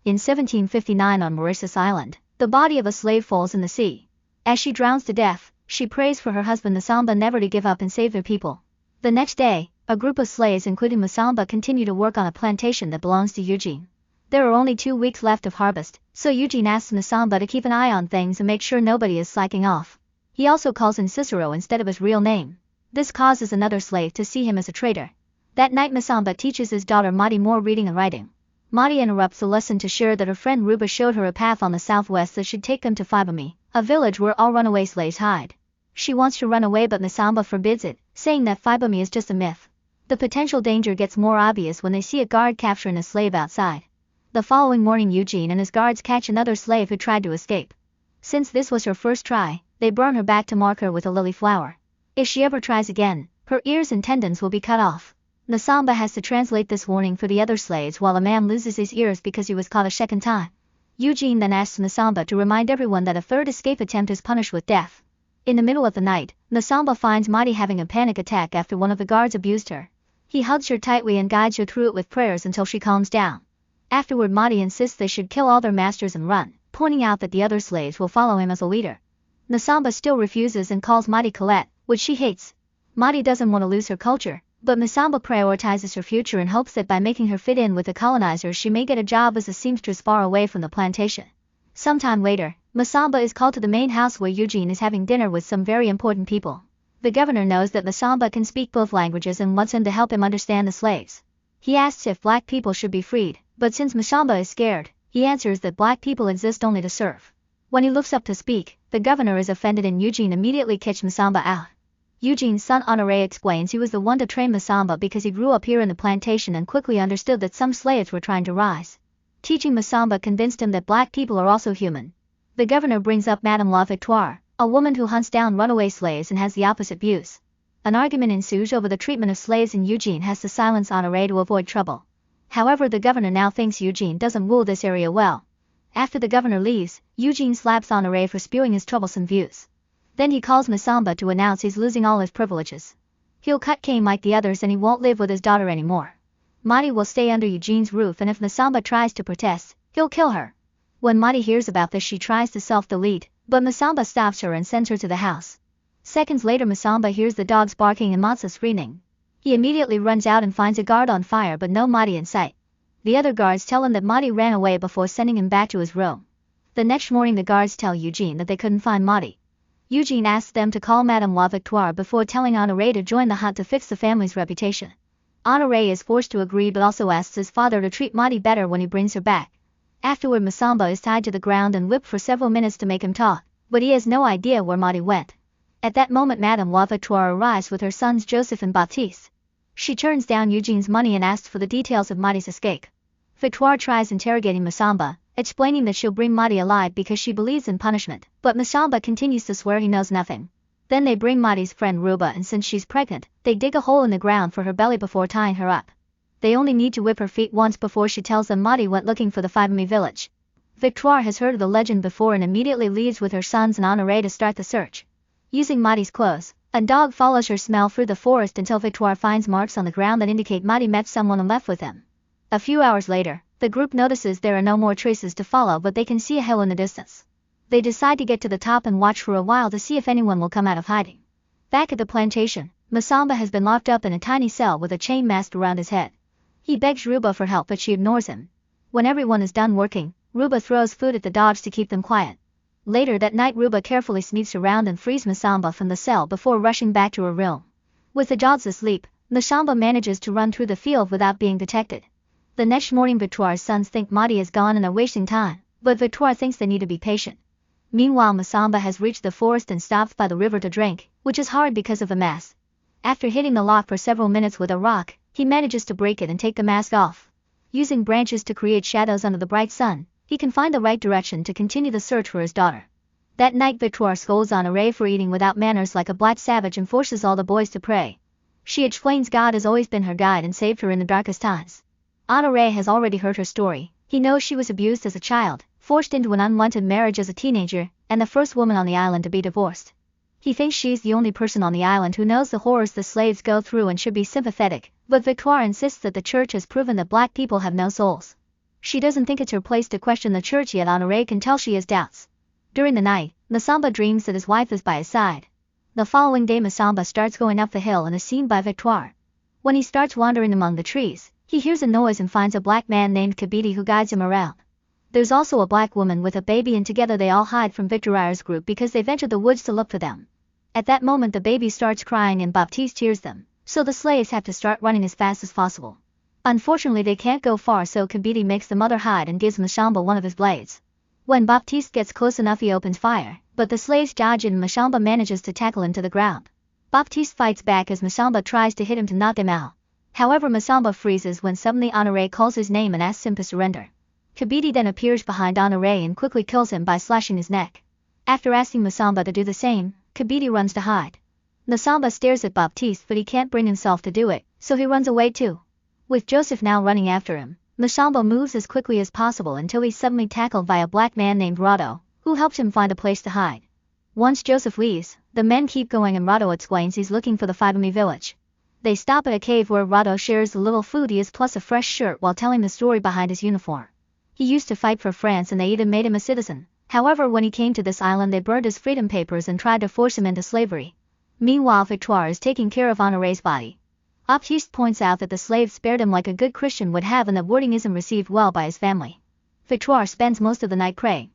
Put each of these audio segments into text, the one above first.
In 1759 on Mauritius Island, the body of a slave falls in the sea. As she drowns to death, she prays for her husband Masamba never to give up and save their people. The next day, a group of slaves including Masamba continue to work on a plantation that belongs to Eugene. There are only 2 weeks left of harvest, so Eugene asks Masamba to keep an eye on things and make sure nobody is slacking off. He also calls him Cicero instead of his real name. This causes another slave to see him as a traitor. That night Masamba teaches his daughter Madi more reading and writing. Madi interrupts the lesson to share that her friend Ruba showed her a path on the southwest that should take them to Fibami, a village where all runaway slaves hide. She wants to run away but Masamba forbids it, saying that Fibami is just a myth. The potential danger gets more obvious when they see a guard capturing a slave outside. The following morning Eugene and his guards catch another slave who tried to escape. Since this was her first try, they burn her back to mark her with a lily flower. If she ever tries again, her ears and tendons will be cut off. Masamba has to translate this warning for the other slaves while a man loses his ears because he was caught a second time. Eugene then asks Masamba to remind everyone that a third escape attempt is punished with death. In the middle of the night, Masamba finds Madi having a panic attack after one of the guards abused her. He hugs her tightly and guides her through it with prayers until she calms down. Afterward Madi insists they should kill all their masters and run, pointing out that the other slaves will follow him as a leader. Masamba still refuses and calls Madi Colette, which she hates. Madi doesn't want to lose her culture, but Masamba prioritizes her future and hopes that by making her fit in with the colonizers she may get a job as a seamstress far away from the plantation. Sometime later, Masamba is called to the main house where Eugene is having dinner with some very important people. The governor knows that Masamba can speak both languages and wants him to help him understand the slaves. He asks if black people should be freed, but since Masamba is scared, he answers that black people exist only to serve. When he looks up to speak, the governor is offended and Eugene immediately kicks Masamba out. Eugene's son Honoré explains he was the one to train Masamba because he grew up here in the plantation and quickly understood that some slaves were trying to rise. Teaching Masamba convinced him that black people are also human. The governor brings up Madame La Victoire, a woman who hunts down runaway slaves and has the opposite views. An argument ensues over the treatment of slaves and Eugene has to silence Honoré to avoid trouble. However, the governor now thinks Eugene doesn't rule this area well. After the governor leaves, Eugene slaps Honoré for spewing his troublesome views. Then he calls Masamba to announce he's losing all his privileges. He'll cut cane like the others and he won't live with his daughter anymore. Madi will stay under Eugene's roof and if Masamba tries to protest, he'll kill her. When Madi hears about this she tries to self-delete, but Masamba stops her and sends her to the house. Seconds later Masamba hears the dogs barking and Matsa screaming. He immediately runs out and finds a guard on fire but no Madi in sight. The other guards tell him that Madi ran away before sending him back to his room. The next morning the guards tell Eugene that they couldn't find Madi. Eugene asks them to call Madame La Victoire before telling Honoré to join the hunt to fix the family's reputation. Honoré is forced to agree but also asks his father to treat Madi better when he brings her back. Afterward Masamba is tied to the ground and whipped for several minutes to make him talk, but he has no idea where Madi went. At that moment Madame La Victoire arrives with her sons Joseph and Baptiste. She turns down Eugene's money and asks for the details of Madi's escape. Victoire tries interrogating Masamba, explaining that she'll bring Madi alive because she believes in punishment, but Masamba continues to swear he knows nothing. Then they bring Madi's friend Ruba and since she's pregnant, they dig a hole in the ground for her belly before tying her up. They only need to whip her feet once before she tells them Madi went looking for the Fibami village. Victoire has heard of the legend before and immediately leaves with her sons and Honoré to start the search. Using Madi's clothes, a dog follows her smell through the forest until Victoire finds marks on the ground that indicate Madi met someone and left with him. A few hours later, the group notices there are no more traces to follow but they can see a hill in the distance. They decide to get to the top and watch for a while to see if anyone will come out of hiding. Back at the plantation, Masamba has been locked up in a tiny cell with a chain masked around his head. He begs Ruba for help but she ignores him. When everyone is done working, Ruba throws food at the dogs to keep them quiet. Later that night Ruba carefully sneaks around and frees Masamba from the cell before rushing back to her room. With the dogs asleep, Masamba manages to run through the field without being detected. The next morning Victoire's sons think Madi is gone and are wasting time, but Victoire thinks they need to be patient. Meanwhile Masamba has reached the forest and stops by the river to drink, which is hard because of the mask. After hitting the lock for several minutes with a rock, he manages to break it and take the mask off. Using branches to create shadows under the bright sun, he can find the right direction to continue the search for his daughter. That night Victoire scolds Honoré for eating without manners like a black savage and forces all the boys to pray. She explains God has always been her guide and saved her in the darkest times. Honoré has already heard her story. He knows she was abused as a child, forced into an unwanted marriage as a teenager, and the first woman on the island to be divorced. He thinks she's the only person on the island who knows the horrors the slaves go through and should be sympathetic, but Victoire insists that the church has proven that black people have no souls. She doesn't think it's her place to question the church yet Honoré can tell she has doubts. During the night, Masamba dreams that his wife is by his side. The following day Masamba starts going up the hill and is seen by Victoire. When he starts wandering among the trees, he hears a noise and finds a black man named Kabidi who guides him around. There's also a black woman with a baby and together they all hide from Victoria's group because they've entered the woods to look for them. At that moment the baby starts crying and Baptiste hears them, so the slaves have to start running as fast as possible. Unfortunately they can't go far so Kabidi makes the mother hide and gives Masamba one of his blades. When Baptiste gets close enough he opens fire, but the slaves dodge and Masamba manages to tackle him to the ground. Baptiste fights back as Masamba tries to hit him to knock him out. However Masamba freezes when suddenly Honoré calls his name and asks him to surrender. Kabidi then appears behind Honoré and quickly kills him by slashing his neck. After asking Masamba to do the same, Kabidi runs to hide. Masamba stares at Baptiste but he can't bring himself to do it, so he runs away too. With Joseph now running after him, Masamba moves as quickly as possible until he's suddenly tackled by a black man named Rado, who helps him find a place to hide. Once Joseph leaves, the men keep going and Rado explains he's looking for the Fibami village. They stop at a cave where Rado shares the little food he has plus a fresh shirt while telling the story behind his uniform. He used to fight for France and they even made him a citizen. However, when he came to this island they burned his freedom papers and tried to force him into slavery. Meanwhile Victoire is taking care of Honoré's body. Baptiste points out that the slaves spared him like a good Christian would have and that wording isn't received well by his family. Victoire spends most of the night praying.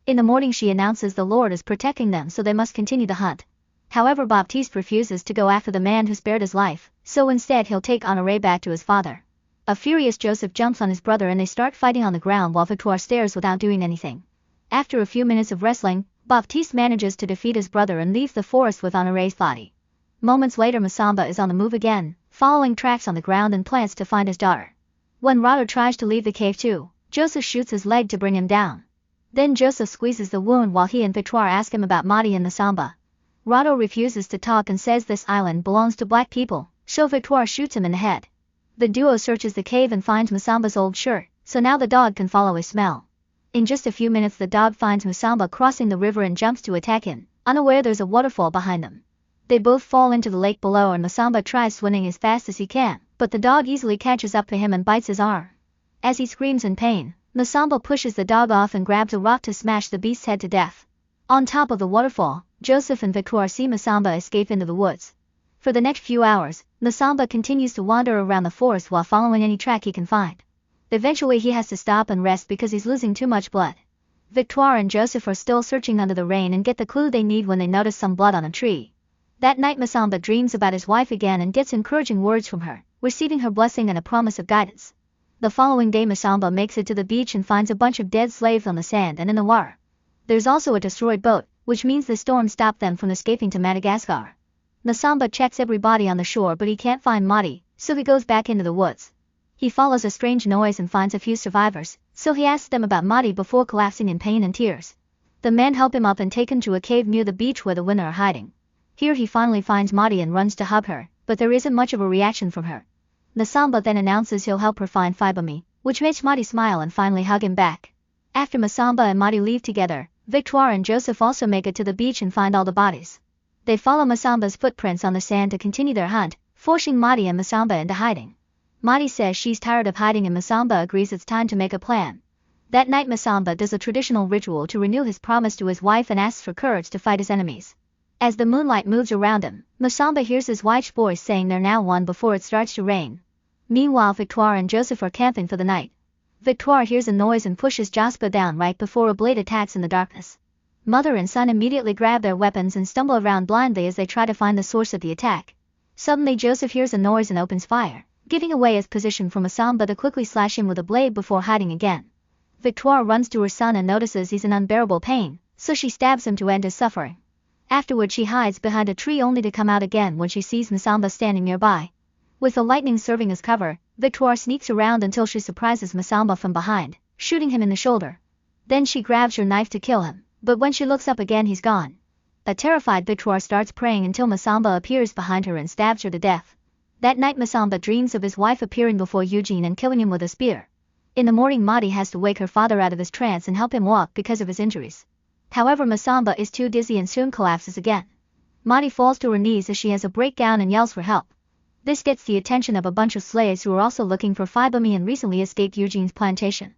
In the morning she announces the Lord is protecting them so they must continue the hunt. However Baptiste refuses to go after the man who spared his life, so instead he'll take Honoré back to his father. A furious Joseph jumps on his brother and they start fighting on the ground while Victoire stares without doing anything. After a few minutes of wrestling, Baptiste manages to defeat his brother and leaves the forest with Honoré's body. Moments later Masamba is on the move again, following tracks on the ground and plans to find his daughter. When Rado tries to leave the cave too, Joseph shoots his leg to bring him down. Then Joseph squeezes the wound while he and Victoire ask him about Madi and Masamba. Rado refuses to talk and says this island belongs to black people, so Victoire shoots him in the head. The duo searches the cave and finds Masamba's old shirt, so now the dog can follow his smell. In just a few minutes the dog finds Masamba crossing the river and jumps to attack him, unaware there's a waterfall behind them. They both fall into the lake below and Masamba tries swimming as fast as he can, but the dog easily catches up to him and bites his arm. As he screams in pain, Masamba pushes the dog off and grabs a rock to smash the beast's head to death. On top of the waterfall, Joseph and Victoire see Masamba escape into the woods. For the next few hours, Masamba continues to wander around the forest while following any track he can find. Eventually he has to stop and rest because he's losing too much blood. Victoire and Joseph are still searching under the rain and get the clue they need when they notice some blood on a tree. That night Masamba dreams about his wife again and gets encouraging words from her, receiving her blessing and a promise of guidance. The following day Masamba makes it to the beach and finds a bunch of dead slaves on the sand and in the water. There's also a destroyed boat, which means the storm stopped them from escaping to Madagascar. Masamba checks every body on the shore but he can't find Madi, so he goes back into the woods. He follows a strange noise and finds a few survivors, so he asks them about Madi before collapsing in pain and tears. The men help him up and take him to a cave near the beach where the women are hiding. Here he finally finds Madi and runs to hug her, but there isn't much of a reaction from her. Masamba then announces he'll help her find Fibami, which makes Madi smile and finally hug him back. After Masamba and Madi leave together, Victoire and Joseph also make it to the beach and find all the bodies. They follow Masamba's footprints on the sand to continue their hunt, forcing Madi and Masamba into hiding. Madi says she's tired of hiding and Masamba agrees it's time to make a plan. That night Masamba does a traditional ritual to renew his promise to his wife and asks for courage to fight his enemies. As the moonlight moves around him, Masamba hears his wife's voice saying they're now one before it starts to rain. Meanwhile Victoire and Joseph are camping for the night. Victoire hears a noise and pushes Joseph down right before a blade attacks in the darkness. Mother and son immediately grab their weapons and stumble around blindly as they try to find the source of the attack. Suddenly Joseph hears a noise and opens fire, giving away his position for Masamba to quickly slash him with a blade before hiding again. Victoire runs to her son and notices he's in unbearable pain, so she stabs him to end his suffering. Afterward she hides behind a tree only to come out again when she sees Masamba standing nearby. With the lightning serving as cover, Victoire sneaks around until she surprises Masamba from behind, shooting him in the shoulder. Then she grabs her knife to kill him, but when she looks up again he's gone. A terrified Victoire starts praying until Masamba appears behind her and stabs her to death. That night Masamba dreams of his wife appearing before Eugene and killing him with a spear. In the morning Madi has to wake her father out of his trance and help him walk because of his injuries. However Masamba is too dizzy and soon collapses again. Madi falls to her knees as she has a breakdown and yells for help. This gets the attention of a bunch of slaves who are also looking for Fibami and recently escaped Eugene's plantation.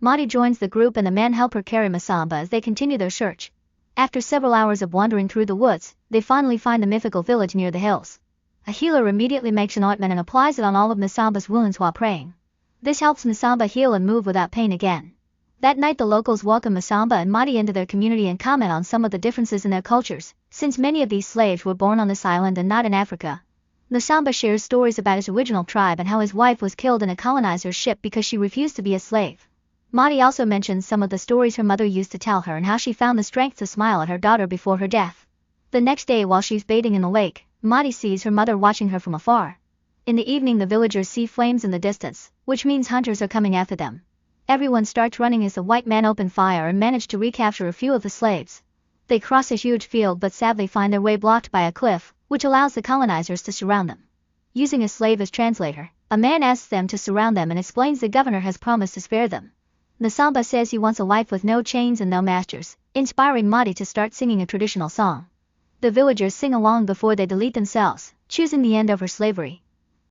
Madi joins the group and the men help her carry Masamba as they continue their search. After several hours of wandering through the woods, they finally find the mythical village near the hills. A healer immediately makes an ointment and applies it on all of Masamba's wounds while praying. This helps Masamba heal and move without pain again. That night the locals welcome Masamba and Madi into their community and comment on some of the differences in their cultures, since many of these slaves were born on this island and not in Africa. Masamba shares stories about his original tribe and how his wife was killed in a colonizer's ship because she refused to be a slave. Madi also mentions some of the stories her mother used to tell her and how she found the strength to smile at her daughter before her death. The next day while she's bathing in the lake, Madi sees her mother watching her from afar. In the evening the villagers see flames in the distance, which means hunters are coming after them. Everyone starts running as the white men open fire and manage to recapture a few of the slaves. They cross a huge field but sadly find their way blocked by a cliff, which allows the colonizers to surround them. Using a slave as translator, a man asks them to surround them and explains the governor has promised to spare them. Masamba says he wants a life with no chains and no masters, inspiring Madi to start singing a traditional song. The villagers sing along before they delete themselves, choosing the end over slavery.